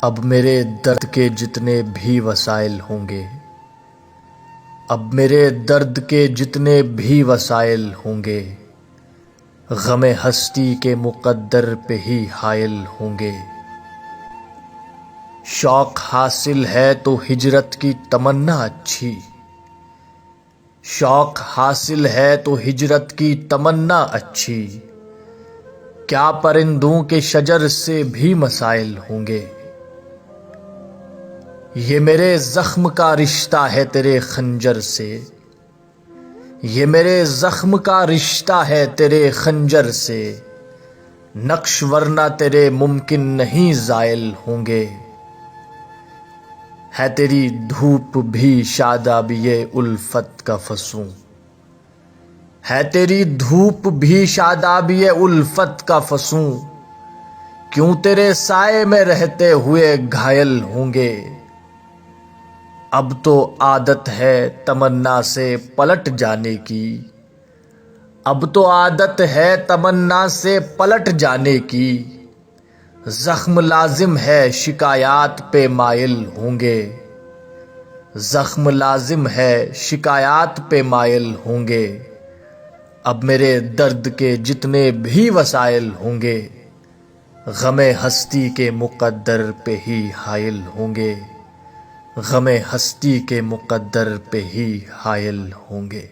اب میرے درد کے جتنے بھی وسائل ہوں گے، اب میرے درد کے جتنے بھی وسائل ہوں گے، غم ہستی کے مقدر پہ ہی حائل ہوں گے۔ شوق حاصل ہے تو ہجرت کی تمنا اچھی، شوق حاصل ہے تو ہجرت کی تمنا اچھی، کیا پرندوں کے شجر سے بھی مسائل ہوں گے۔ یہ میرے زخم کا رشتہ ہے تیرے خنجر سے، یہ میرے زخم کا رشتہ ہے تیرے خنجر سے، نقش ورنہ تیرے ممکن نہیں زائل ہوں گے۔ ہے تیری دھوپ بھی شادابی الفت کا فسوں، ہے تیری دھوپ بھی شادابی الفت کا فسوں، کیوں تیرے سائے میں رہتے ہوئے گھائل ہوں گے۔ اب تو عادت ہے تمنا سے پلٹ جانے کی، اب تو عادت ہے تمنا سے پلٹ جانے کی، زخم لازم ہے شکایات پہ مائل ہوں گے، زخم لازم ہے شکایات پہ مائل ہوں گے۔ اب میرے درد کے جتنے بھی وسائل ہوں گے، غم ہستی کے مقدر پہ ہی حائل ہوں گے، غم ہستی کے مقدر پہ ہی حائل ہوں گے۔